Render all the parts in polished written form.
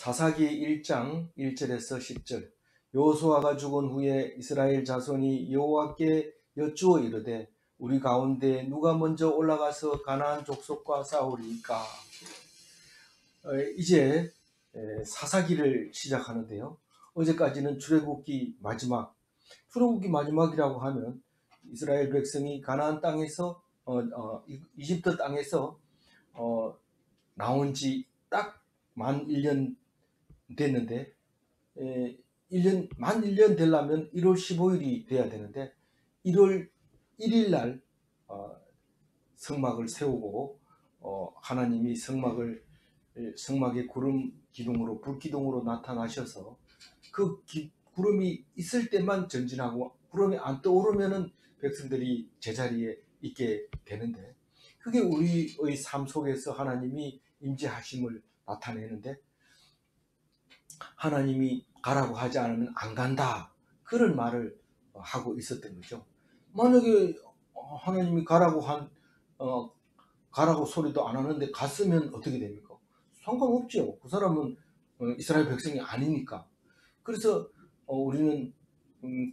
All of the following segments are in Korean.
사사기 1장 1절에서 10절. 여호수아가 죽은 후에 이스라엘 자손이 여호와께 여쭈어 이르되 우리 가운데 누가 먼저 올라가서 가나안 족속과 싸우리이까. 이제 사사기를 시작하는데요. 어제까지는 출애굽기 마지막이라고 하면 이스라엘 백성이 가나안 땅에서 이집트 땅에서 나온 지 딱 만 1년 됐는데, 만 1년 되려면 1월 15일이 돼야 되는데 1월 1일 날 성막을 세우고 하나님이 성막의 구름 기둥으로 불 기둥으로 나타나셔서 그 구름이 있을 때만 전진하고 구름이 안 떠오르면은 백성들이 제자리에 있게 되는데, 그게 우리의 삶 속에서 하나님이 임재하심을 나타내는데, 하나님이 가라고 하지 않으면 안 간다, 그런 말을 하고 있었던 거죠. 만약에 하나님이 가라고 소리도 안 하는데 갔으면 어떻게 됩니까? 상관없죠. 그 사람은 이스라엘 백성이 아니니까. 그래서 우리는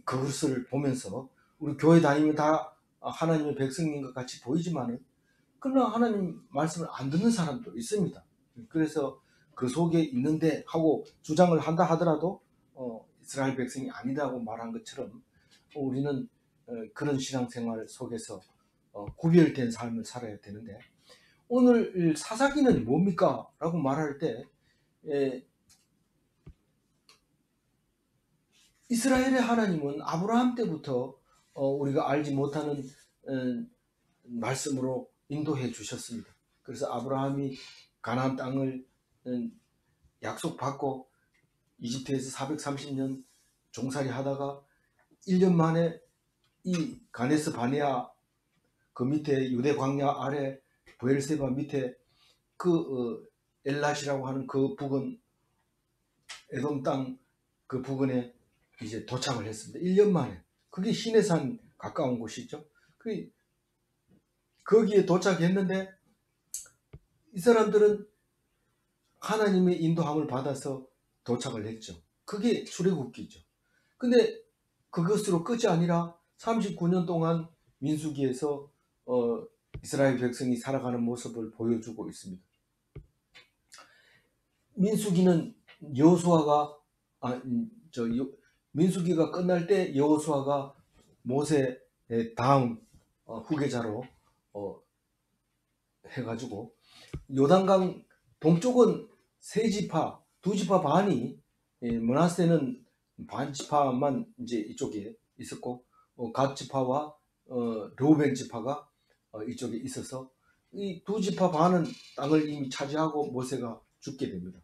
그것을 보면서 우리 교회 다니면 다 하나님의 백성인 것 같이 보이지만은 그러나 하나님 말씀을 안 듣는 사람도 있습니다. 그래서 그 속에 있는데 하고 주장을 한다 하더라도 이스라엘 백성이 아니라고 말한 것처럼 우리는 그런 신앙생활 속에서 구별된 삶을 살아야 되는데, 오늘 사사기는 뭡니까? 라고 말할 때 이스라엘의 하나님은 아브라함 때부터 우리가 알지 못하는 말씀으로 인도해 주셨습니다. 그래서 아브라함이 가나안 땅을 약속받고 이집트에서 430년 종살이 하다가 1년 만에 이 가네스 바네아 그 밑에 유대 광야 아래 브엘세바 밑에 그 엘랏이라고 하는 그 부근, 에돔 땅 그 부근에 이제 도착을 했습니다. 1년 만에. 그게 시내산 가까운 곳이죠. 거기에 도착했는데 이 사람들은 하나님의 인도함을 받아서 도착을 했죠. 그게 출애굽기죠. 근데 그것으로 끝이 아니라 39년 동안 민수기에서 이스라엘 백성이 살아가는 모습을 보여주고 있습니다. 민수기는 민수기가 끝날 때 여호수아가 모세의 다음 후계자로 해가지고 요단강 동쪽은 세 지파, 두 지파 반이, 므낫세는 반 지파만 이제 이쪽에 있었고 갓 지파와 르우벤 지파가 이쪽에 있어서 이 두 지파 반은 땅을 이미 차지하고 모세가 죽게 됩니다.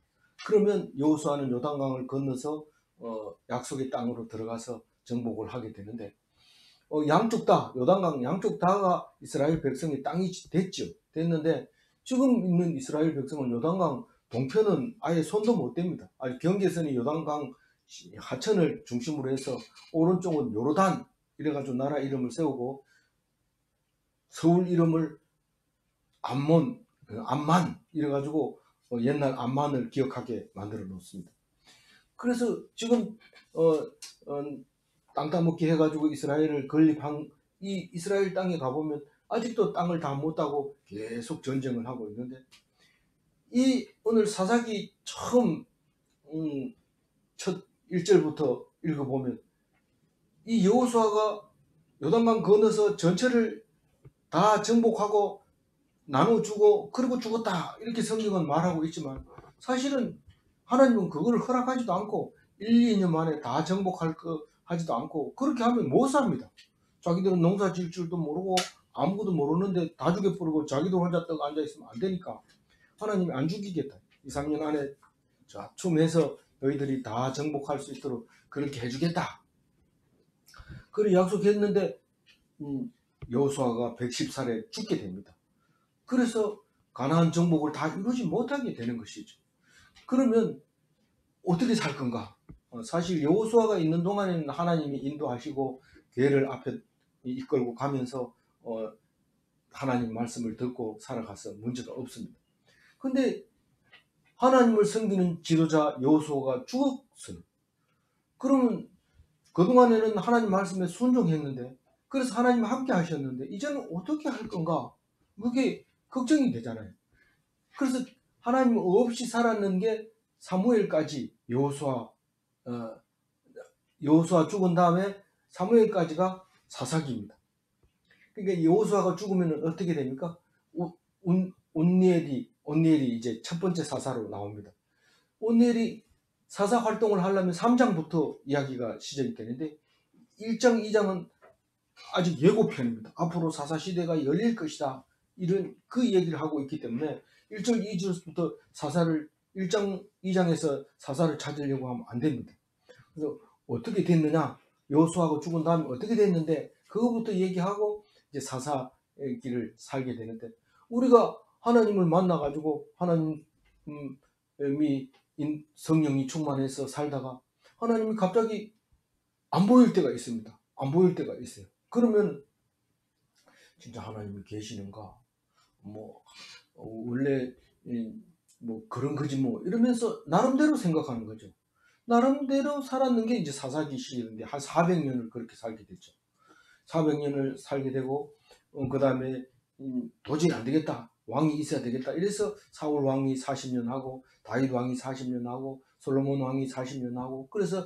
그러면 여호수아는 요단강을 건너서 약속의 땅으로 들어가서 정복을 하게 되는데, 양쪽 다, 요단강 양쪽 다가 이스라엘 백성의 땅이 됐는데 지금 있는 이스라엘 백성은 요단강 동편은 아예 손도 못 댑니다. 경계선이 요단강 하천을 중심으로 해서 오른쪽은 요르단 이래가지고 나라 이름을 세우고 서울 이름을 암만 이래가지고 옛날 암만을 기억하게 만들어 놓습니다. 그래서 지금 땅 따먹기 해가지고 이스라엘을 건립한 이 이스라엘 땅에 가보면 아직도 땅을 다 못 따고 계속 전쟁을 하고 있는데, 이 오늘 사사기 처음 첫 1절부터 읽어보면 이 여호수아가 요단강 건너서 전체를 다 정복하고 나눠주고 그리고 죽었다 이렇게 성경은 말하고 있지만, 사실은 하나님은 그걸 허락하지도 않고 1, 2년 만에 다 정복할 거 하지도 않고, 그렇게 하면 못 삽니다. 자기들은 농사 지을 줄도 모르고 아무것도 모르는데 다 죽여버리고 자기도 혼자 떡 앉아있으면 안 되니까 하나님이 안 죽이겠다. 2, 3년 안에 자춤해서 너희들이 다 정복할 수 있도록 그렇게 해주겠다. 그래 약속했는데 여호수아가 110살에 죽게 됩니다. 그래서 가나안 정복을 다 이루지 못하게 되는 것이죠. 그러면 어떻게 살 건가? 사실 여호수아가 있는 동안에는 하나님이 인도하시고 교회를 앞에 이끌고 가면서 하나님 말씀을 듣고 살아가서 문제가 없습니다. 근데 하나님을 섬기는 지도자 여호수아가 죽었어요. 그러면 그동안에는 하나님 말씀에 순종했는데, 그래서 하나님 함께 하셨는데 이제는 어떻게 할 건가? 그게 걱정이 되잖아요. 그래서 하나님 없이 살았는 게 사무엘까지, 여호수아 죽은 다음에 사무엘까지가 사사기입니다. 그러니까 여호수아가 죽으면 어떻게 됩니까? 온니엘이 이제 첫 번째 사사로 나옵니다. 온니엘이 사사 활동을 하려면 3장부터 이야기가 시작이 되는데 1장, 2장은 아직 예고편입니다. 앞으로 사사 시대가 열릴 것이다, 이런 그 얘기를 하고 있기 때문에 1절, 2절부터 사사를 1장, 2장에서 사사를 찾으려고 하면 안 됩니다. 그래서 어떻게 됐느냐, 여호수아가 죽은 다음에 어떻게 됐는데 그거부터 얘기하고 이제 사사의 길을 살게 되는데, 우리가 하나님을 만나가지고 하나님이 성령이 충만해서 살다가 하나님이 갑자기 안 보일 때가 있습니다. 안 보일 때가 있어요. 그러면 진짜 하나님이 계시는가? 원래 그런 거지 이러면서 나름대로 생각하는 거죠. 나름대로 살았는 게 이제 사사기 시인데 한 400년을 그렇게 살게 됐죠. 400년을 살게 되고 그 다음에 도저히 안 되겠다, 왕이 있어야 되겠다, 이래서 사울 왕이 40년 하고 다윗 왕이 40년 하고 솔로몬 왕이 40년 하고, 그래서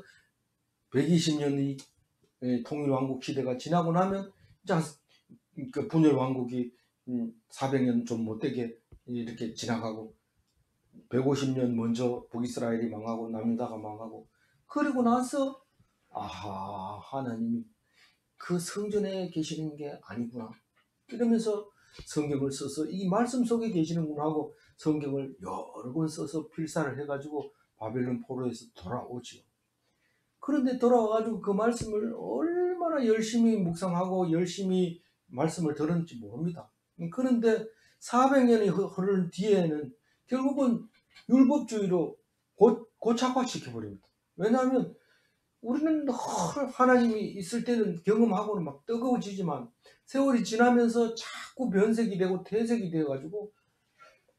120년이 통일왕국 시대가 지나고 나면 그 분열 왕국이 400년 좀 못되게 이렇게 지나가고 150년 먼저 북이스라엘이 망하고 남유다가 망하고, 그리고 나서 하나님이 그 성전에 계시는 게 아니구나 이러면서 성경을 써서 이 말씀 속에 계시는구나 하고 성경을 여러 권 써서 필사를 해가지고 바벨론 포로에서 돌아오지요. 그런데 돌아와가지고 그 말씀을 얼마나 열심히 묵상하고 열심히 말씀을 들었는지 모릅니다. 그런데 400년이 흐른 뒤에는 결국은 율법주의로 고착화시켜버립니다. 왜냐하면 우리는 하나님이 있을 때는 경험하고는 막 뜨거워지지만 세월이 지나면서 자꾸 변색이 되고 퇴색이 되어가지고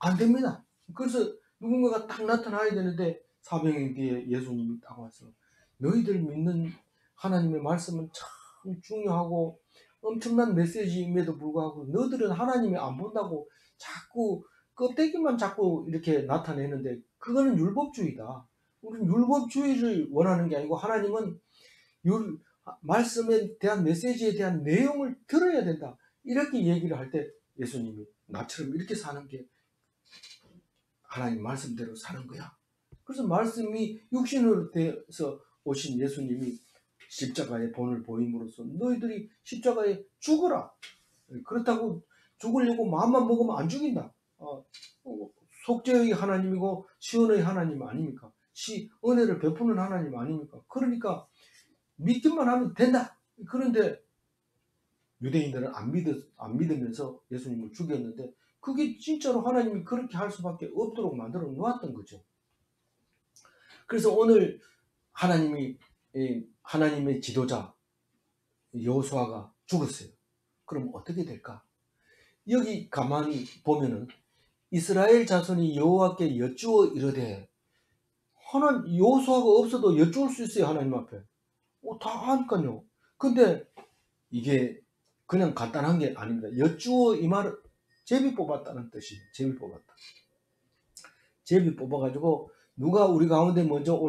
안 됩니다. 그래서 누군가가 딱 나타나야 되는데 400년 뒤에 예수님이 딱 와서 너희들 믿는 하나님의 말씀은 참 중요하고 엄청난 메시지임에도 불구하고 너희들은 하나님이 안 본다고 자꾸 껍데기만 자꾸 이렇게 나타내는데 그거는 율법주의다. 우리는 율법주의를 원하는 게 아니고 하나님은 말씀에 대한 메시지에 대한 내용을 들어야 된다, 이렇게 얘기를 할 때 예수님이 나처럼 이렇게 사는 게 하나님 말씀대로 사는 거야. 그래서 말씀이 육신으로 돼서 오신 예수님이 십자가의 본을 보임으로써 너희들이 십자가에 죽어라. 그렇다고 죽으려고 마음만 먹으면 안 죽인다. 속죄의 하나님이고 시온의 하나님 아닙니까? 은혜를 베푸는 하나님 아닙니까? 그러니까 믿기만 하면 된다. 그런데 유대인들은 안 믿으면서 예수님을 죽였는데 그게 진짜로 하나님이 그렇게 할 수밖에 없도록 만들어 놓았던 거죠. 그래서 오늘 하나님의 지도자 여호수아가 죽었어요. 그럼 어떻게 될까? 여기 가만히 보면은 이스라엘 자손이 여호와께 여쭈어 이르되, 여호수아가 없어도 여쭈을 수 있어요. 하나님 앞에 다 하니까요. 근데 이게 그냥 간단한 게 아닙니다. 여쭈어 이 말은 제비 뽑았다는 뜻이에요. 제비 뽑았다. 제비 뽑아가지고 누가 우리 가운데 먼저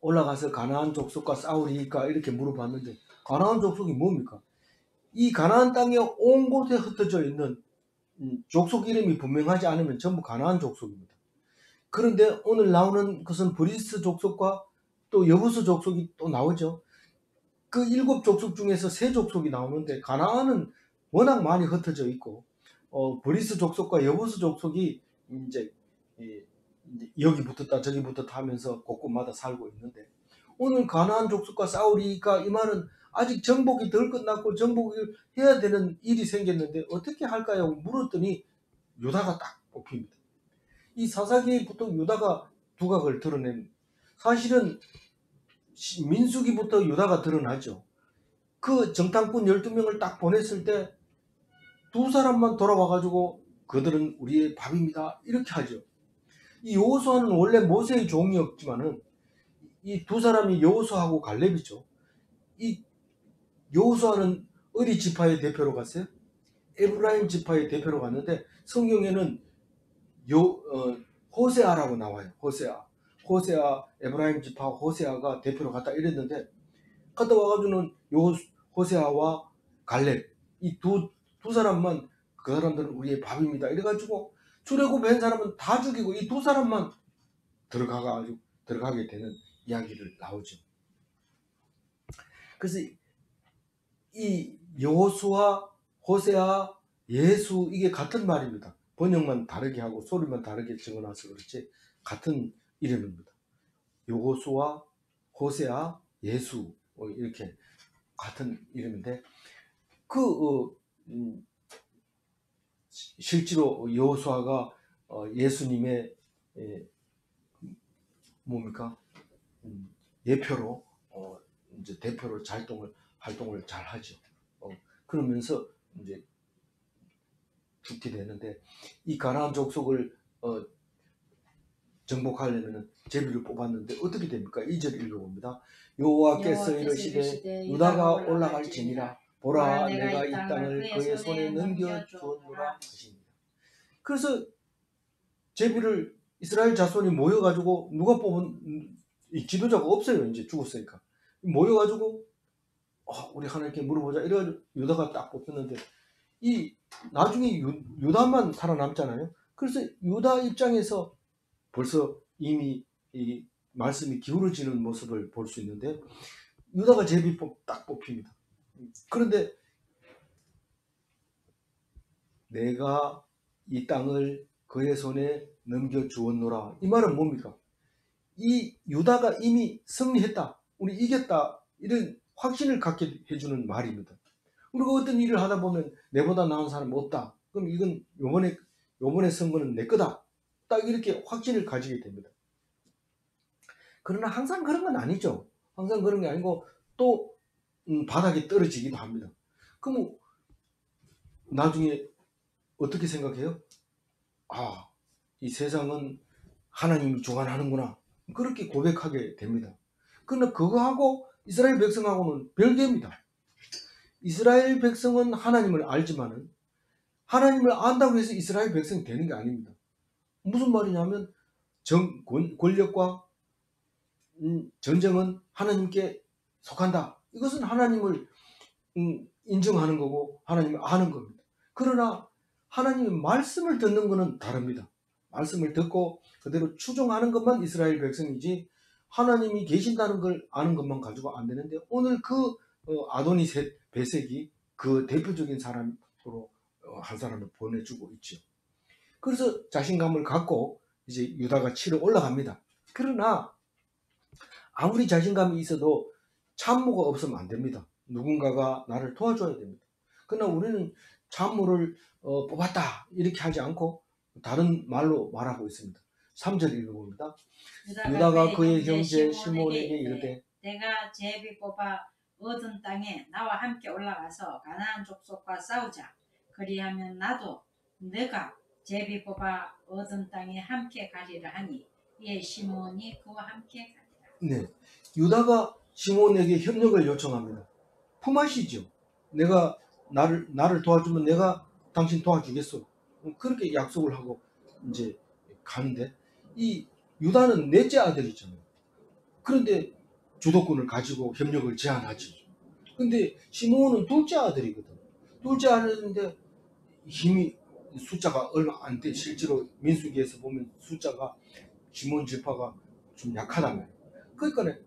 올라가서 가나안 족속과 싸우리까 이렇게 물어봤는데, 가나안 족속이 뭡니까? 이 가나안 땅에 온 곳에 흩어져 있는 족속 이름이 분명하지 않으면 전부 가나안 족속입니다. 그런데 오늘 나오는 것은 브리스 족속과 또 여부스 족속이 또 나오죠. 그 7족속 중에서 3족속이 나오는데 가나안은 워낙 많이 흩어져 있고 브리스 족속과 여부스 족속이 이제 여기 붙었다 저기 붙었다 하면서 곳곳마다 살고 있는데, 오늘 가나안 족속과 싸우리까 이 말은 아직 정복이 덜 끝났고 정복을 해야 되는 일이 생겼는데 어떻게 할까요? 물었더니 유다가 딱 뽑힙니다. 이 사사기부터 유다가 두각을 드러낸, 사실은 민수기부터 유다가 드러나죠. 그 정탐꾼 12명을 딱 보냈을 때 두 사람만 돌아와가지고 그들은 우리의 밥입니다 이렇게 하죠. 이 여호수아는 원래 모세의 종이었지만은 이 두 사람이 여호수아하고 갈렙이죠. 이 여호수아는 어디 지파의 대표로 갔어요? 에브라임 지파의 대표로 갔는데 성경에는 호세아라고 나와요. 호세아 에브라임 지파 호세아가 대표로 갔다 이랬는데 갔다 와가지고는 호세아와 갈렙 이 두 사람만 그 사람들은 우리의 밥입니다. 이래가지고 출애굽한 사람은 다 죽이고 이 두 사람만 들어가게 되는 이야기를 나오죠. 그래서 이 여호수아, 호세아, 예수 이게 같은 말입니다. 번역만 다르게 하고 소리만 다르게 적어놔서 그렇지 같은 이름입니다. 여호수아, 호세아, 예수 이렇게 같은 이름인데 실제로 여호수아가 예수님의 뭡니까 예표로 이제 대표로 활동을 잘 하죠. 그러면서 이제 죽게 되는데 이 가나안 족속을 정복하려면 제비를 뽑았는데 어떻게 됩니까? 2절 읽어봅니다. 여호와께서 이르시되 유다가 올라갈지니라 보라 내가 이 땅을 그의 손에 넘겨주었노라 하십니다. 그래서 제비를 이스라엘 자손이 모여가지고 누가 뽑은 지도자가 없어요. 이제 죽었으니까 모여가지고 우리 하나님께 물어보자 이래가지고 유다가 딱 뽑혔는데 이 나중에 유다만 살아남잖아요. 그래서 유다 입장에서 벌써 이미 이 말씀이 기울어지는 모습을 볼 수 있는데 유다가 제비 딱 뽑힙니다. 그런데 내가 이 땅을 그의 손에 넘겨주었노라. 이 말은 뭡니까? 이 유다가 이미 승리했다. 우리 이겼다. 이런 확신을 갖게 해주는 말입니다. 그리고 어떤 일을 하다 보면 내보다 나은 사람 없다. 그럼 이건 요번에 선거는 내 거다. 딱 이렇게 확신을 가지게 됩니다. 그러나 항상 그런 건 아니죠. 항상 그런 게 아니고 또 바닥에 떨어지기도 합니다. 그럼 나중에 어떻게 생각해요? 이 세상은 하나님이 주관하는구나. 그렇게 고백하게 됩니다. 그러나 그거하고 이스라엘 백성하고는 별개입니다. 이스라엘 백성은 하나님을 알지만은 하나님을 안다고 해서 이스라엘 백성이 되는 게 아닙니다. 무슨 말이냐면 권력과 전쟁은 하나님께 속한다. 이것은 하나님을 인정하는 거고 하나님을 아는 겁니다. 그러나 하나님의 말씀을 듣는 것은 다릅니다. 말씀을 듣고 그대로 추종하는 것만 이스라엘 백성이지 하나님이 계신다는 걸 아는 것만 가지고 안 되는데 오늘 그 아도니셋 베색이 그 대표적인 사람으로 한 사람을 보내주고 있죠. 그래서 자신감을 갖고 이제 유다가 치러 올라갑니다. 그러나 아무리 자신감이 있어도 참모가 없으면 안 됩니다. 누군가가 나를 도와줘야 됩니다. 그러나 우리는 참모를 뽑았다 이렇게 하지 않고 다른 말로 말하고 있습니다. 3절 읽어봅니다. 유다가 그의 형제 시몬에게 이르되 내가 제비 뽑아 얻은 땅에 나와 함께 올라가서 가나안 족속과 싸우자. 그리하면 나도 내가 제비 뽑아 얻은 땅에 함께 가리라 하니 이에 시몬이 그와 함께 가리라. 네, 유다가 시몬에게 협력을 요청합니다. 품앗이죠. 내가 나를 도와주면 내가 당신 도와주겠어. 그렇게 약속을 하고 이제 가는데 이 유다는 넷째 아들이잖아요. 그런데 주도권을 가지고 협력을 제안하지. 근데 시몬은 둘째 아들이거든. 둘째 아들인데 힘이 숫자가 얼마 안 돼. 실제로 민수기에서 보면 숫자가 시몬 지파가 좀 약하단 말이에요. 그러니까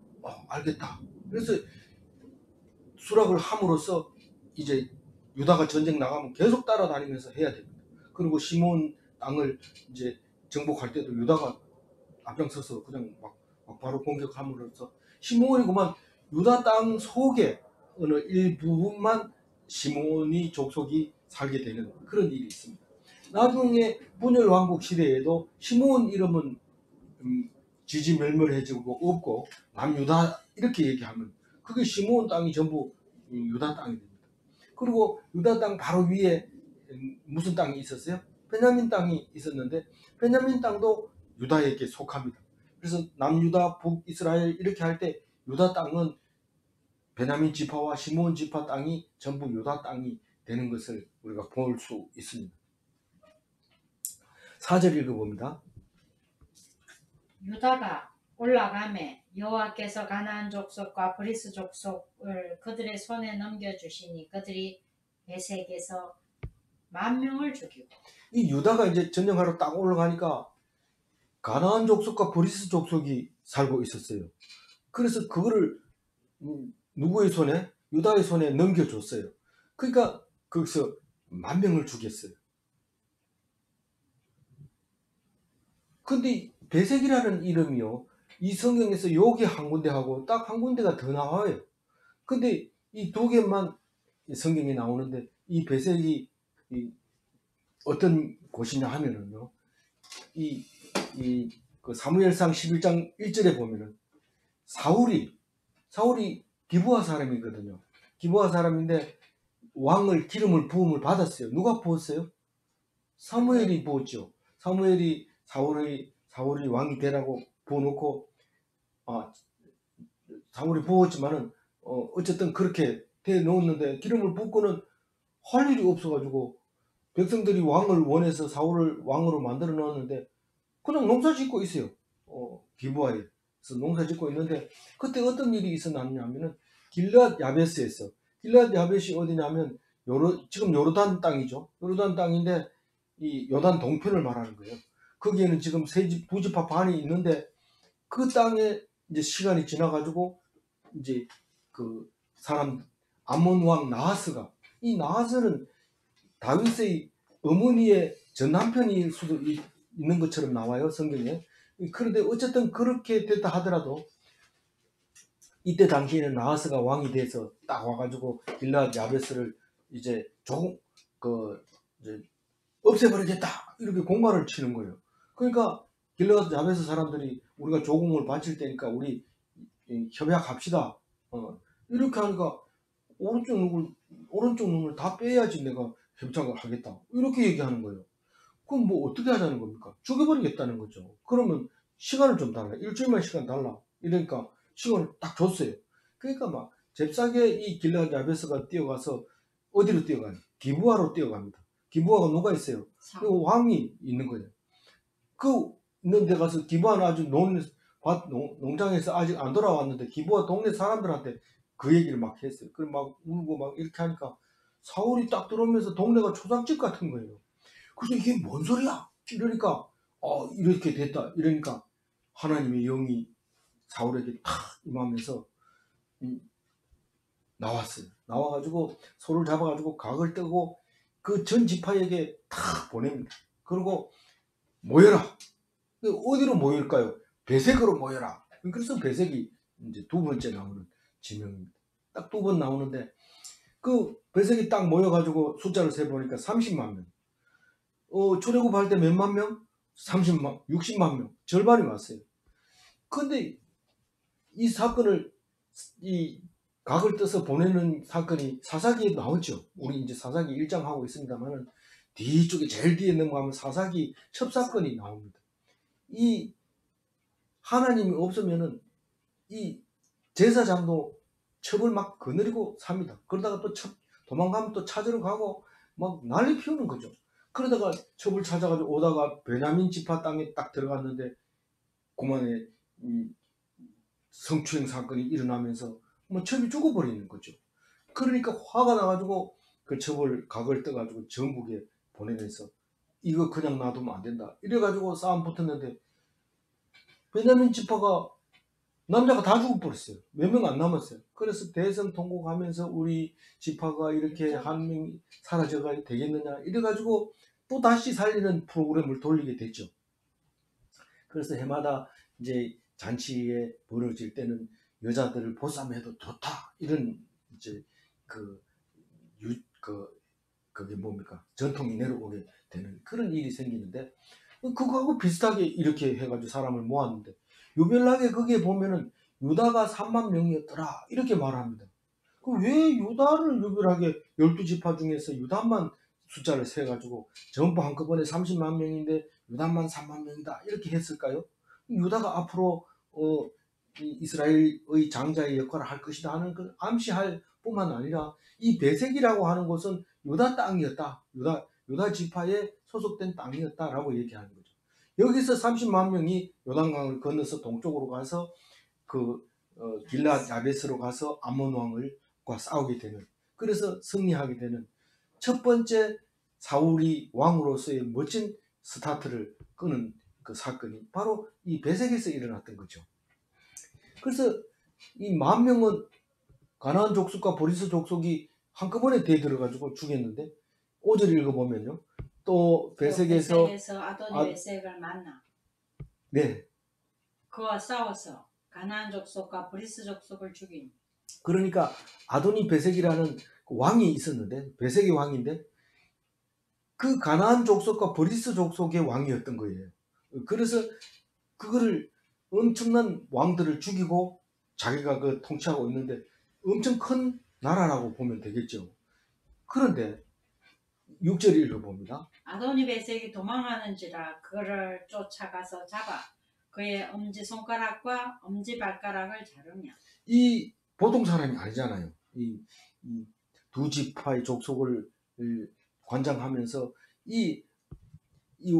알겠다. 그래서 수락을 함으로써 이제 유다가 전쟁 나가면 계속 따라다니면서 해야 됩니다. 그리고 시몬 땅을 이제 정복할 때도 유다가 앞장서서 그냥 막 바로 공격함으로써 시몬이 그만 유다 땅 속에 어느 일부분만 시몬이 족속이 살게 되는 그런 일이 있습니다. 나중에 분열 왕국 시대에도 시몬 이름은 지지멸멸해지고 없고 남유다 이렇게 얘기하면 그게 시몬 땅이 전부 유다 땅이 됩니다. 그리고 유다 땅 바로 위에 무슨 땅이 있었어요? 베냐민 땅이 있었는데 베냐민 땅도 유다에게 속합니다. 그래서 남유다, 북이스라엘 이렇게 할 때 유다 땅은 베냐민 지파와 시므온 지파 땅이 전부 유다 땅이 되는 것을 우리가 볼 수 있습니다. 4절 읽어봅니다. 유다가 올라가매 여호와께서 가나안 족속과 브리스 족속을 그들의 손에 넘겨주시니 그들이 베색에서 10,000명을 죽이고. 이 유다가 이제 전쟁하러 딱 올라가니까 가나안 족속과 브리스 족속이 살고 있었어요. 그래서 그거를 누구의 손에? 유다의 손에 넘겨줬어요. 그러니까 거기서 10,000명을 죽였어요. 근데 베색이라는 이름이요, 이 성경에서 여기 한 군데하고 딱 한 군데가 더 나와요. 근데 이 두 개만 성경에 나오는데 이 베색이 어떤 곳이냐 하면은요, 그 사무엘상 11장 1절에 보면은 사울이 기브아 사람이거든요. 기브아 사람인데 왕을 기름을 부음을 받았어요. 누가 부었어요? 사무엘이 부었죠. 사무엘이 사울이 왕이 되라고 부어놓고, 사울이 부었지만은 어쨌든 그렇게 돼 놓았는데 기름을 붓고는 할 일이 없어가지고 백성들이 왕을 원해서 사울을 왕으로 만들어 놓았는데 그냥 농사 짓고 있어요. 기브아에서 농사 짓고 있는데 그때 어떤 일이 있었냐면은 길르앗 야베스에서, 길르앗 야베스이 어디냐면 지금 요르단 땅이죠. 요르단 땅인데 이 요단 동편을 말하는 거예요. 거기에는 지금 두 지파 반이 있는데 그 땅에 이제 시간이 지나가지고 이제 그 사람 암몬 왕 나하스가, 이 나하스는 다윗의 어머니의 전 남편일 수도 있는 것처럼 나와요, 성경에. 그런데 어쨌든 그렇게 됐다 하더라도 이때 당시에는 나하스가 왕이 돼서 딱 와가지고 길르앗 야베스를 이제 이제 없애버리겠다 이렇게 공갈을 치는 거예요. 그러니까 길르앗 야베스 사람들이 우리가 조공을 바칠 테니까 우리 협약합시다. 이렇게 하니까 오른쪽 눈을 다 빼야지 내가 협작을 하겠다 이렇게 얘기하는 거예요. 그럼 뭐 어떻게 하자는 겁니까? 죽여버리겠다는 거죠. 그러면 시간을 좀 달라, 일주일만 시간 달라 이러니까 시간을 딱 줬어요. 그러니까 막 잽싸게 이 길르앗 야베스가 뛰어가서 어디로 뛰어가요? 기브아로 뛰어갑니다. 기브아가 누가 있어요? 그 왕이 있는 거예요. 그 있는 데 가서 기브아는 아주 농장에서 아직 안 돌아왔는데 기브아 동네 사람들한테 그 얘기를 막 했어요. 그래 막 울고 막 이렇게 하니까 사울이 딱 들어오면서 동네가 초상집 같은 거예요. 그래서 이게 뭔 소리야? 이러니까 이렇게 됐다 이러니까 하나님의 영이 사울에게 탁 임하면서 나왔어요. 나와가지고 소를 잡아가지고 각을 뜨고 그 전 지파에게 탁 보냅니다. 그리고 모여라. 어디로 모일까요? 배색으로 모여라. 그래서 배색이 이제 두 번째 나오는 지명입니다. 딱 두 번 나오는데 그 배색이 딱 모여가지고 숫자를 세보니까 30만 명. 출애굽할 때 몇만 명? 30만, 60만 명. 절반이 왔어요. 근데 이 사건을 이 각을 떠서 보내는 사건이 사사기에 나오죠. 우리 이제 사사기 1장 하고 있습니다만은 뒤쪽에 제일 뒤에 넘어가면 사사기 첩사건이 나옵니다. 이 하나님이 없으면은 이 제사장도 첩을 막 거느리고 삽니다. 그러다가 또 도망가면 또 찾으러 가고 막 난리 피우는 거죠. 그러다가 첩을 찾아가지고 오다가 베냐민 지파 땅에 딱 들어갔는데 그만에 성추행 사건이 일어나면서 뭐 첩이 죽어버리는 거죠. 그러니까 화가 나가지고 그 첩을 각을 떠가지고 전국에 보내면서 이거 그냥 놔두면 안 된다 이래가지고 싸움 붙었는데 베냐민 지파가 남자가 다 죽어버렸어요. 몇 명 안 남았어요. 그래서 대성통곡하면서 우리 지파가 이렇게 한 명이 사라져가 되겠느냐 이래가지고 또 다시 살리는 프로그램을 돌리게 됐죠. 그래서 해마다 이제 잔치에 벌어질 때는 여자들을 보쌈해도 좋다 이런 이제 그게 뭡니까 전통이 내려오게 되는 그런 일이 생기는데 그거하고 비슷하게 이렇게 해가지고 사람을 모았는데 유별나게 거기에 보면은 유다가 3만 명이었더라 이렇게 말합니다. 그럼 왜 유다를 유별하게 12지파 중에서 유다만 숫자를 세가지고 전부 한꺼번에 30만 명인데 유다만 3만 명이다 이렇게 했을까요? 유다가 앞으로 이 이스라엘의 장자의 역할을 할 것이다 하는 걸 암시할 뿐만 아니라 이 베색이라고 하는 곳은 유다 땅이었다. 유다 지파에 소속된 땅이었다라고 얘기하는 거죠. 여기서 30만 명이 요단강을 건너서 동쪽으로 가서 그 길랏 야베스로 가서 암몬 왕과 싸우게 되는, 그래서 승리하게 되는 첫 번째 사울이 왕으로서의 멋진 스타트를 끄는 그 사건이 바로 이 베색에서 일어났던 거죠. 그래서 이 10,000명은 가나안 족속과 보리스 족속이 한꺼번에 대들어가지고 죽였는데 5절 읽어보면요. 또 베색에서 아도니 베색을 만나 네, 그와 싸워서 가나안 족속과 브리스 족속을 죽인. 그러니까 아도니 베색이라는 왕이 있었는데, 베색이 왕인데 그 가나안 족속과 브리스 족속의 왕이었던 거예요. 그래서 그거를 엄청난 왕들을 죽이고 자기가 그 통치하고 있는데 엄청 큰 나라라고 보면 되겠죠. 그런데 6절 읽어봅니다. 아도니 베색이 도망하는지라 그를 쫓아가서 잡아 그의 엄지손가락과 엄지발가락을 자르며. 이 보통 사람이 아니잖아요. 이 두 지파의 족속을 관장하면서 이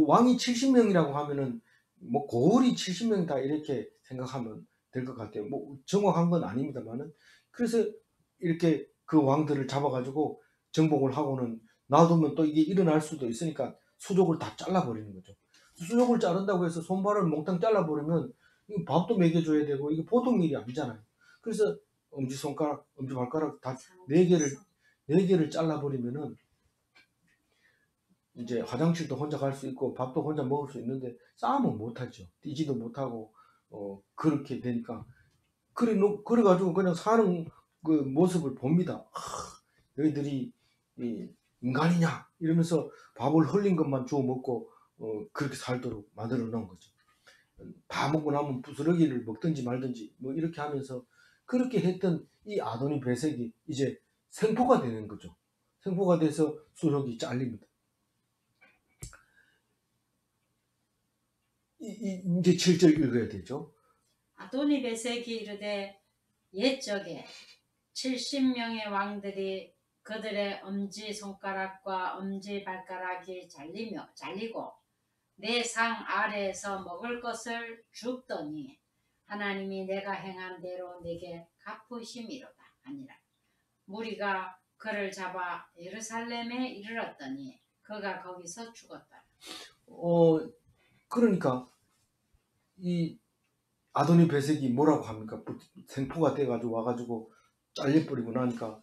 왕이 70명이라고 하면은 뭐 고을이 70명이다 이렇게 생각하면 될 것 같아요. 뭐 정확한 건 아닙니다만은, 그래서 이렇게 그 왕들을 잡아가지고 정복을 하고는 놔두면 또 이게 일어날 수도 있으니까 수족을 다 잘라버리는 거죠. 수족을 자른다고 해서 손발을 몽땅 잘라버리면 이거 밥도 먹여줘야 되고 이게 보통 일이 아니잖아요. 그래서 엄지손가락, 엄지발가락 다 4개를 잘라버리면은 이제 화장실도 혼자 갈 수 있고 밥도 혼자 먹을 수 있는데 싸움은 못하죠. 뛰지도 못하고 그렇게 되니까 그래가지고 그냥 사는 그 모습을 봅니다. 너희들이 인간이냐 이러면서 밥을 흘린 것만 주워 먹고 그렇게 살도록 만들어 놓은 거죠. 다 먹고 나면 부스러기를 먹든지 말든지 뭐 이렇게 하면서 그렇게 했던 이 아도니 베색이 이제 생포가 되는 거죠. 생포가 돼서 수족이 잘립니다. 이제 7절 읽어야 되죠. 아도니 베색이 이르되 옛적에 70명의 왕들이 그들의 엄지손가락과 엄지발가락이 잘리고 내 상 아래에서 먹을 것을 줍더니 하나님이 내가 행한 대로 내게 갚으심이로다 아니라. 무리가 그를 잡아 예루살렘에 이르렀더니 그가 거기서 죽었다. 그러니까 이 아도니 베색이 뭐라고 합니까? 생포가 돼가지고 와가지고 잘려버리고 나니까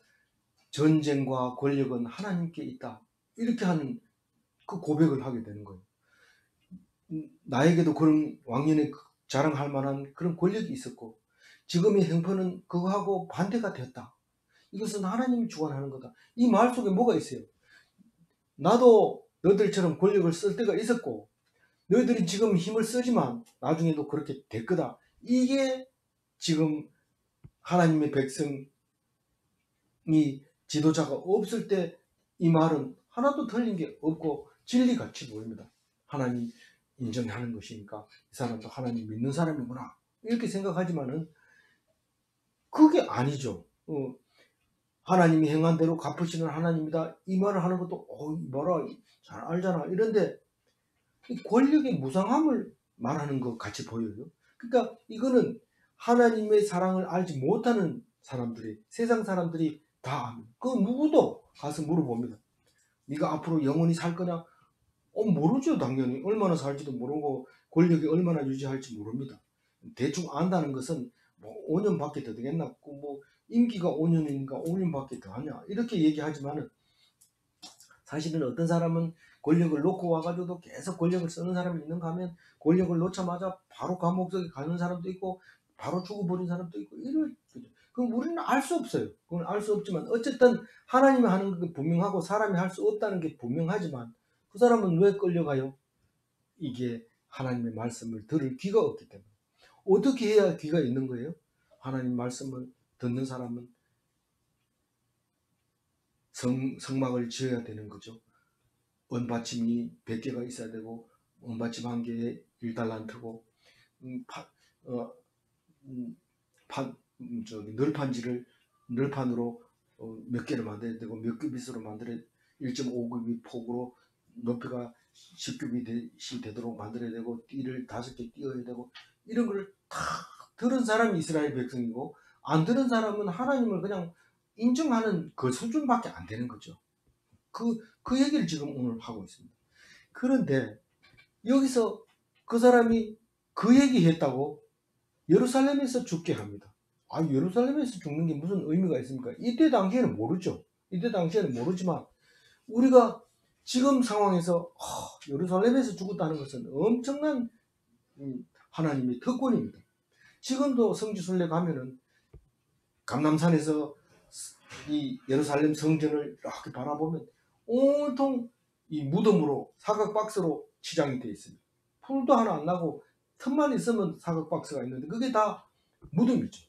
전쟁과 권력은 하나님께 있다 이렇게 하는 그 고백을 하게 되는 거예요. 나에게도 그런 왕년에 자랑할 만한 그런 권력이 있었고 지금의 형편은 그거하고 반대가 되었다. 이것은 하나님이 주관하는 거다. 이 말 속에 뭐가 있어요? 나도 너희들처럼 권력을 쓸 때가 있었고 너희들이 지금 힘을 쓰지만 나중에도 그렇게 될 거다. 이게 지금 하나님의 백성이 지도자가 없을 때 이 말은 하나도 틀린 게 없고 진리같이 보입니다. 하나님 인정하는 것이니까 이 사람도 하나님 믿는 사람이구나 이렇게 생각하지만은 그게 아니죠. 하나님이 행한 대로 갚으시는 하나님이다 이 말을 하는 것도 뭐라 잘 알잖아 이런데 이 권력의 무상함을 말하는 것 같이 보여요. 그러니까 이거는 하나님의 사랑을 알지 못하는 사람들이, 세상 사람들이 다 압니다. 그 누구도 가서 물어봅니다. 네가 앞으로 영원히 살 거냐? 모르죠. 당연히 얼마나 살지도 모르고 권력이 얼마나 유지할지 모릅니다. 대충 안다는 것은 뭐 5년밖에 더 되겠나? 뭐 임기가 5년이니까 5년밖에 더 하냐? 이렇게 얘기하지만은 사실은 어떤 사람은 권력을 놓고 와가지고도 계속 권력을 쓰는 사람이 있는가 하면 권력을 놓자마자 바로 감옥 속에 가는 사람도 있고 바로 죽어버린 사람도 있고 이럴 거죠. 그럼 우리는 알 수 없어요. 그건 알 수 없지만 어쨌든 하나님이 하는 게 분명하고 사람이 할 수 없다는 게 분명하지만 그 사람은 왜 끌려가요? 이게 하나님의 말씀을 들을 귀가 없기 때문에. 어떻게 해야 귀가 있는 거예요? 하나님 말씀을 듣는 사람은 성막을 지어야 되는 거죠. 언받침이 100개가 있어야 되고 은받집 한 개에 1달란트고 파, 어, 널판지를 널판으로 몇 개를 만들어야 되고 몇 큐빗으로 만들어 1.5큐빗 폭으로 높이가 10큐빗이 되도록 만들어야 되고 띠를 5개 띄어야 되고 이런 걸 다 들은 사람이 이스라엘 백성이고 안 들은 사람은 하나님을 그냥 인정하는 그 수준밖에 안 되는 거죠. 그 얘기를 지금 오늘 하고 있습니다. 그런데 여기서 그 사람이 그 얘기했다고 예루살렘에서 죽게 합니다. 아, 예루살렘에서 죽는 게 무슨 의미가 있습니까? 이때 당시에는 모르죠. 이때 당시에는 모르지만 우리가 지금 상황에서 예루살렘에서 죽었다는 것은 엄청난 하나님의 특권입니다. 지금도 성지순례 가면은 감람산에서 이 예루살렘 성전을 이렇게 바라보면 온통 이 무덤으로 사각박스로 치장이 되어 있습니다. 풀도 하나 안 나고 틈만 있으면 사각박스가 있는데 그게 다 무덤이죠.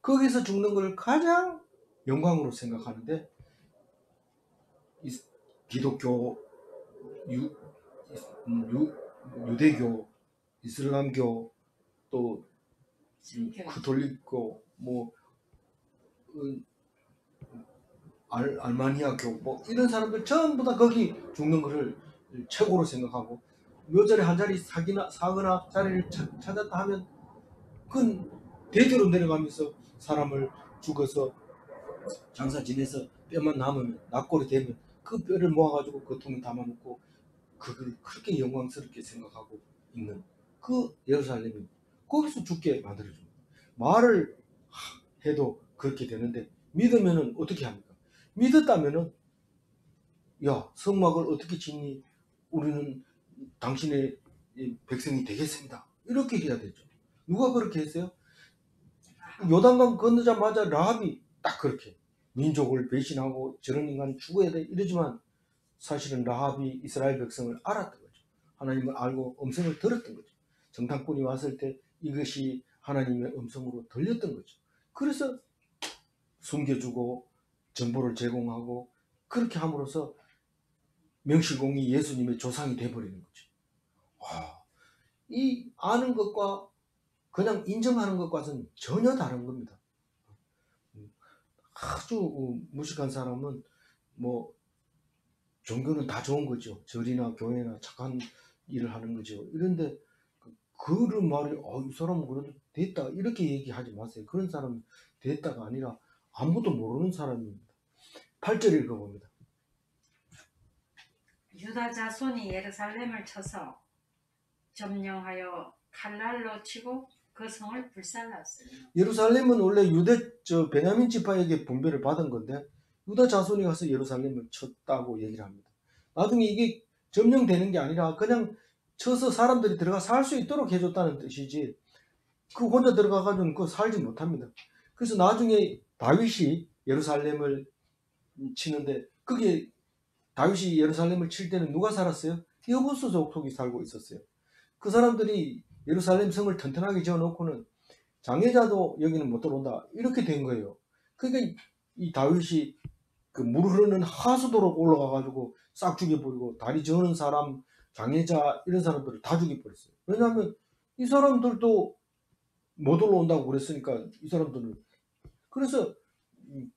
거기서 죽는 걸 가장 영광으로 생각하는데 기독교, 유대교, 이슬람교, 또 가톨릭교, 뭐 알마니아교 뭐 이런 사람들 전부 다 거기 죽는 것을 최고로 생각하고 묘절에 한 자리 사거나 자리를 찾았다 하면 그건 대대로 내려가면서 사람을 죽어서 장사 지내서 뼈만 남으면 낙골이 되면 그 뼈를 모아가지고 그 통에 담아놓고 그걸 그렇게 영광스럽게 생각하고 있는 그 예루살렘이 거기서 죽게 만들어줍니다. 말을 해도 그렇게 되는데 믿으면은 어떻게 합니까? 믿었다면은 야 성막을 어떻게 짓니? 우리는 당신의 백성이 되겠습니다. 이렇게 해야 되죠. 누가 그렇게 했어요? 요단강 건너자마자 라합이 딱 그렇게 민족을 배신하고 저런 인간이 죽어야 돼 이러지만 사실은 라합이 이스라엘 백성을 알았던 거죠. 하나님을 알고 음성을 들었던 거죠. 정탐꾼이 왔을 때 이것이 하나님의 음성으로 들렸던 거죠. 그래서 숨겨주고 정보를 제공하고 그렇게 함으로써 명실공히 예수님의 조상이 돼버리는 거죠. 와, 이 아는 것과 그냥 인정하는 것과는 전혀 다른 겁니다. 아주 무식한 사람은 뭐 종교는 다 좋은 거죠. 절이나 교회나 착한 일을 하는 거죠. 이런데 그런 말이 이 사람은 그래도 됐다 이렇게 얘기하지 마세요. 그런 사람은 됐다가 아니라 아무것도 모르는 사람입니다. 8절 읽어봅니다. 유다 자손이 예루살렘을 쳐서 점령하여 칼날로 치고 그 성을 불살랐으니 예루살렘은 원래 베냐민 지파에게 분배를 받은 건데 유다 자손이 가서 예루살렘을 쳤다고 얘기를 합니다. 나중에 이게 점령되는 게 아니라 그냥 쳐서 사람들이 들어가 살 수 있도록 해줬다는 뜻이지 그 혼자 들어가가지고는 그거 살지 못합니다. 그래서 나중에 다윗이 예루살렘을 치는데 그게 다윗이 예루살렘을 칠 때는 누가 살았어요? 여부수 족속이 살고 있었어요. 그 사람들이 예루살렘 성을 튼튼하게 지어놓고는 장애자도 여기는 못 들어온다 이렇게 된 거예요. 그러니까 이 다윗이 그 물 흐르는 하수도로 올라가가지고 싹 죽여버리고 다리 저는 사람, 장애자 이런 사람들을 다 죽여버렸어요. 왜냐하면 이 사람들도 못 올라온다고 그랬으니까 이 사람들은 그래서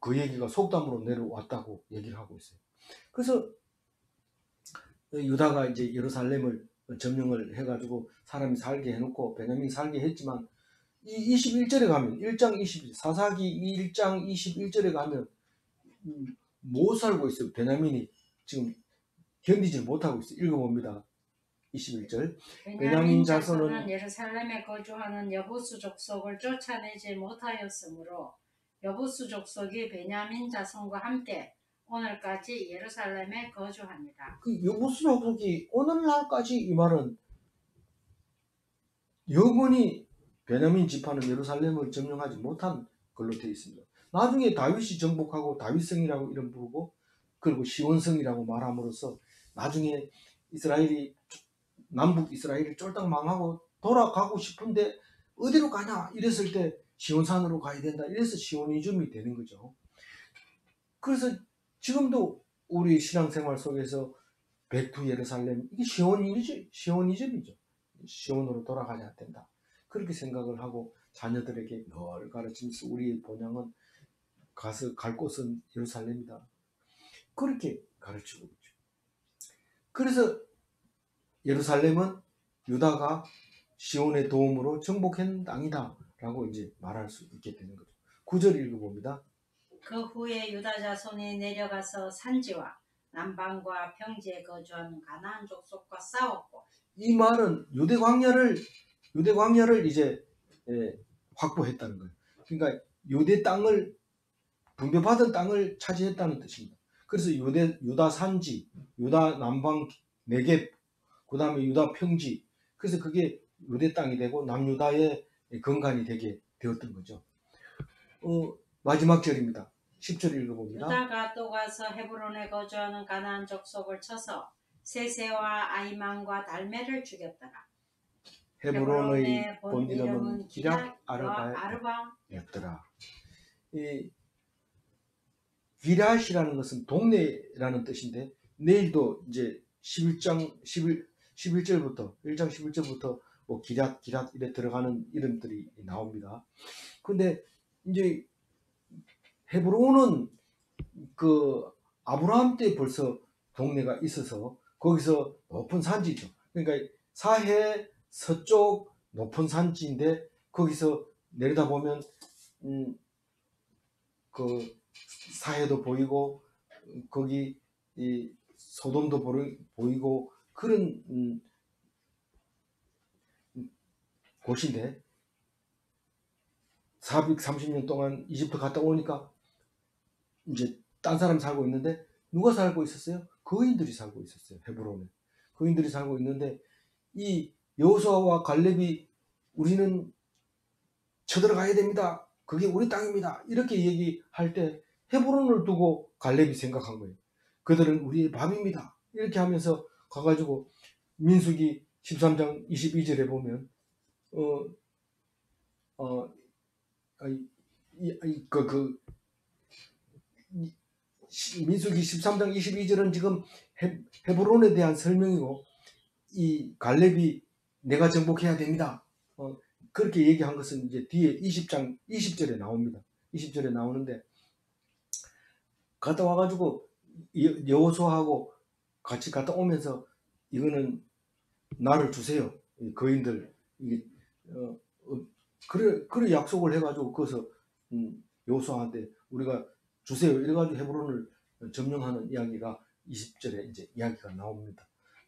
그 얘기가 속담으로 내려왔다고 얘기를 하고 있어요. 그래서 유다가 이제 예루살렘을 점령을 해가지고 사람이 살게 해놓고 베냐민이 살게 했지만 이 21절에 가면 1장 21 사사기 1장 21절에 가면 못 살고 있어요. 베냐민이 지금 견디지 못하고 있어요. 읽어봅니다. 21절 베냐민 자손은 예루살렘에 거주하는 여부수 족속을 쫓아내지 못하였으므로 여부수 족속이 베냐민 자손과 함께 오늘까지 예루살렘에 거주합니다. 그 여부수 족속이 오늘날까지 이 말은 영원히 베냐민 지파는 예루살렘을 점령하지 못한 걸로 되어 있습니다. 나중에 다윗이 정복하고 다윗성이라고 이름 부르고 그리고 시온성이라고 말함으로써 나중에 이스라엘이 남북 이스라엘이 쫄딱 망하고 돌아가고 싶은데 어디로 가냐 이랬을 때 시온산으로 가야 된다 이래서 시오니즘이 되는 거죠. 그래서 지금도 우리 신앙생활 속에서 백투 예루살렘, 이게 시온이즘이죠. 시온으로 돌아가야 된다. 그렇게 생각을 하고 자녀들에게 늘 가르치면서 우리의 본향은 가서 갈 곳은 예루살렘이다. 그렇게 가르치고 있죠. 그래서 예루살렘은 유다가 시온의 도움으로 정복한 땅이다 라고 이제 말할 수 있게 되는 거죠. 9절 읽어봅니다. 그 후에 유다 자손이 내려가서 산지와 남방과 평지에 거주하는 가나안 족속과 싸웠고, 이 말은 유대 광야를 이제 확보했다는 거예요. 그러니까 유대 땅을 분배받은 땅을 차지했다는 뜻입니다. 그래서 유다 산지, 유다 남방 네겝, 그 다음에 유다 평지, 그래서 그게 유대 땅이 되고 남유다의 근간이 되게 되었던 거죠. 마지막 절입니다. 10절 읽어봅니다. 유다가 또 가서 헤브론에 거주하는 가나안 족속을 쳐서 세세와 아이만과 달메를 죽였더라. 헤브론의 본 이름은 기럇 아르바였더라. 이 기럇이라는 것은 동네라는 뜻인데, 내일도 이제 11절부터 1장 11절부터 뭐 기럇 이래 들어가는 이름들이 나옵니다. 근데 이제 헤브론은 그 아브라함 때 벌써 동네가 있어서 거기서 높은 산지죠. 그러니까 사해 서쪽 높은 산지인데 거기서 내려다 보면 그 사해도 보이고 거기 이 소돔도 보이고 그런 곳인데 430년 동안 이집트 갔다 오니까 이제 딴 사람 살고 있는데 누가 살고 있었어요? 거인들이 살고 있었어요. 헤브론에 거인들이 살고 있는데 이 여호수아와 갈렙이 우리는 쳐들어가야 됩니다. 그게 우리 땅입니다. 이렇게 얘기할 때 헤브론을 두고 갈렙이 생각한 거예요. 그들은 우리의 밥입니다. 이렇게 하면서 가가지고 민수기 13장 22절에 보면 민수기 13장 22절은 지금 헤브론에 대한 설명이고 이 갈렙이 내가 정복해야 됩니다. 그렇게 얘기한 것은 이제 뒤에 20장 20절에 나옵니다. 20절에 나오는데 갔다 와가지고 여호수아하고 같이 갔다 오면서 이거는 나를 주세요. 거인들 그래 약속을 해가지고 거기서 여호수아한테 우리가 주세요. 이래가지고 헤브론을 점령하는 이야기가 20절에 이제 이야기가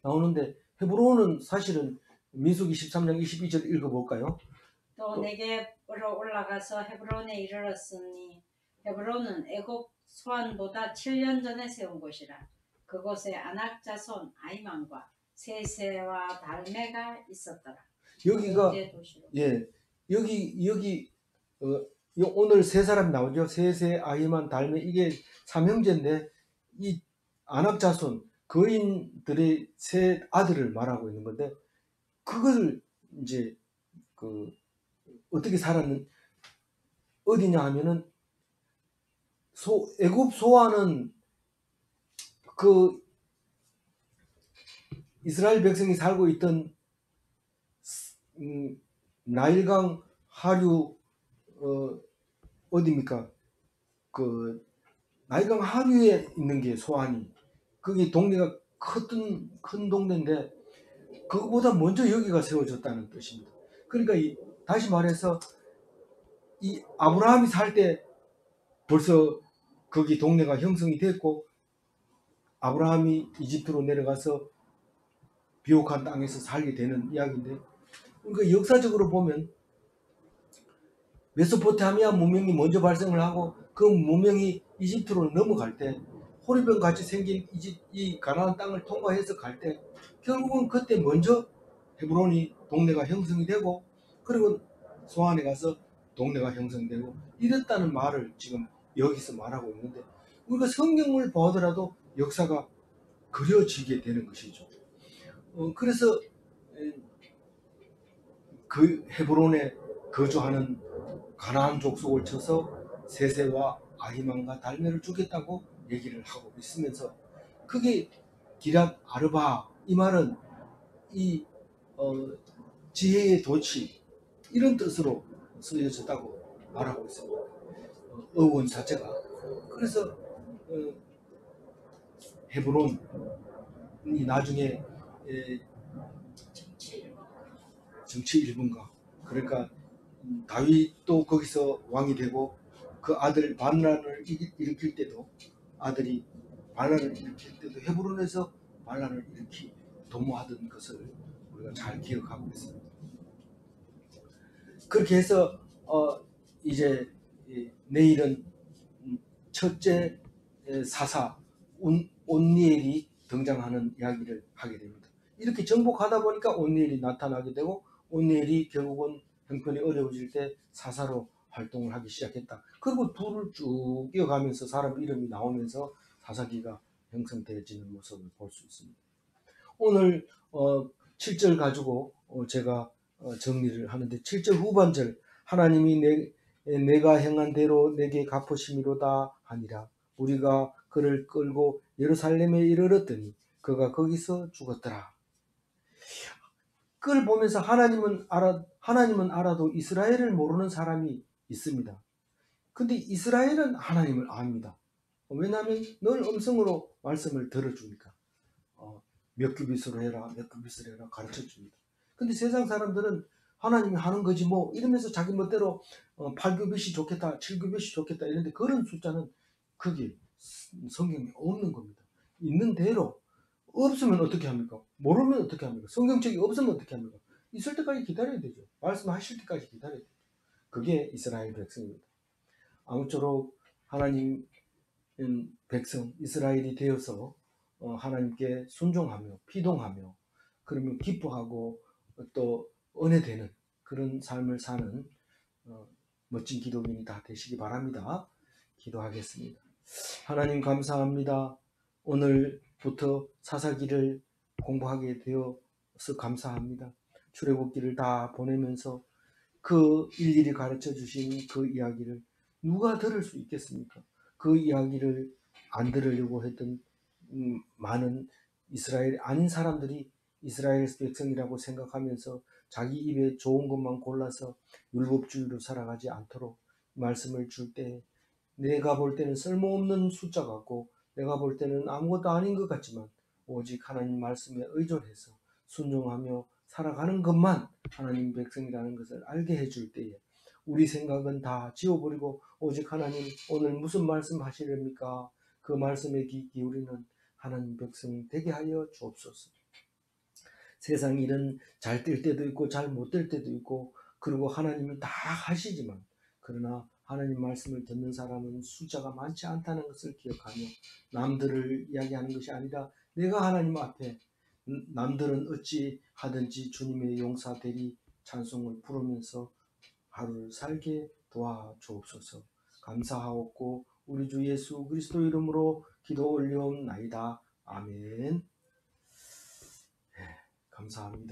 나오는데 헤브론은 사실은 민수기 13장 22절 읽어볼까요? 또 네겝으로 올라가서 헤브론에 이르렀으니 헤브론은 애굽 소안보다 7년 전에 세운 곳이라. 그곳에 아낙 자손 아이만과 세세와 달메가 있었더라. 여기가 여기 오늘 세 사람이 나오죠. 세세, 아이만, 달메, 이게 삼형제인데 이 아낙 자손 거인들의 세 아들을 말하고 있는 건데 그걸 이제 어떻게 살았는 어디냐 하면은 애굽 소아는 그 이스라엘 백성이 살고 있던 나일강 하류 어디입니까? 그 나일강 하류에 있는 게 소안이 그게 동네가 큰 동네인데 그거보다 먼저 여기가 세워졌다는 뜻입니다. 그러니까 다시 말해서 이 아브라함이 살 때 벌써 거기 동네가 형성이 됐고 아브라함이 이집트로 내려가서 비옥한 땅에서 살게 되는 이야기인데 그러니까 역사적으로 보면 메소포타미아 문명이 먼저 발생을 하고 그 문명이 이집트로 넘어갈 때 호리병 같이 생긴 이 가나안 땅을 통과해서 갈 때 결국은 그때 먼저 헤브론이 동네가 형성이 되고 그리고 소안에 가서 동네가 형성되고 이랬다는 말을 지금 여기서 말하고 있는데 우리가 성경을 보더라도 역사가 그려지게 되는 것이죠. 그래서 그 헤브론에 거주하는 가나안 족속을 쳐서 세세와 아히만과 달메를 죽였다고 얘기를 하고 있으면서 그게 기랏 아르바, 이 말은 이 지혜의 도치, 이런 뜻으로 쓰여졌다고 말하고 있습니다. 어원 자체가. 그래서 헤브론이 나중에 정치 일본가, 그러니까 다윗도 거기서 왕이 되고 그 아들 반란을 일으킬 때도 아들이 반란을 일으킬 때도 헤브론에서 반란을 일으키 도모하던 것을 우리가 잘 기억하고 있습니다. 그렇게 해서 이제 내일은 첫째 사사 온니엘이 등장하는 이야기를 하게 됩니다. 이렇게 정복하다 보니까 온니엘이 나타나게 되고, 온니엘이 결국은 형편이 어려워질 때 사사로 활동을 하기 시작했다. 그리고 둘을 쭉 이어가면서 사람 이름이 나오면서 사사기가 형성되어지는 모습을 볼 수 있습니다. 오늘 7절 가지고 제가 정리를 하는데, 7절 후반절, 하나님이 내가 행한 대로 내게 갚으심이로다 하니라. 우리가 그를 끌고 예루살렘에 이르렀더니 그가 거기서 죽었더라. 그걸 보면서 하나님은 알아도 이스라엘을 모르는 사람이 있습니다. 근데 이스라엘은 하나님을 압니다. 왜냐하면 늘 음성으로 말씀을 들어주니까. 몇 규빗으로 해라, 몇 규빗으로 해라 가르쳐 줍니다. 근데 세상 사람들은 하나님이 하는 거지 뭐 이러면서 자기 멋대로 8규빗이 좋겠다, 7규빗이 좋겠다 이런데, 그런 숫자는 그게 성경에 없는 겁니다. 있는 대로. 없으면 어떻게 합니까? 모르면 어떻게 합니까? 성경책이 없으면 어떻게 합니까? 있을 때까지 기다려야 되죠. 말씀하실 때까지 기다려야 되죠. 그게 이스라엘 백성입니다. 아무쪼록 하나님 백성 이스라엘이 되어서 하나님께 순종하며 피동하며, 그러면 기뻐하고 또 은혜되는 그런 삶을 사는 멋진 기독인이 다 되시기 바랍니다. 기도하겠습니다. 하나님 감사합니다. 오늘부터 사사기를 공부하게 되어서 감사합니다. 출애굽기를 다 보내면서 그 일일이 가르쳐 주신 그 이야기를 누가 들을 수 있겠습니까? 그 이야기를 안 들으려고 했던 많은 이스라엘 아닌 사람들이 이스라엘 백성이라고 생각하면서 자기 입에 좋은 것만 골라서 율법주의로 살아가지 않도록 말씀을 줄 때, 내가 볼 때는 쓸모없는 숫자 같고 내가 볼 때는 아무것도 아닌 것 같지만 오직 하나님 말씀에 의존해서 순종하며 살아가는 것만 하나님 백성이라는 것을 알게 해줄 때에, 우리 생각은 다 지워버리고 오직 하나님 오늘 무슨 말씀 하시렵니까? 그 말씀에 귀 기울이는 하나님 백성 되게 하여 주옵소서. 세상 일은 잘 될 때도 있고 잘 못 될 때도 있고, 그리고 하나님이 다 하시지만, 그러나 하나님 말씀을 듣는 사람은 숫자가 많지 않다는 것을 기억하며, 남들을 이야기하는 것이 아니라 내가 하나님 앞에 남들은 어찌 하든지 주님의 용사되리 찬송을 부르면서 하루를 살게 도와주옵소서. 감사하옵고 우리 주 예수 그리스도 이름으로 기도 올려옵나이다. 아멘. 감사합니다.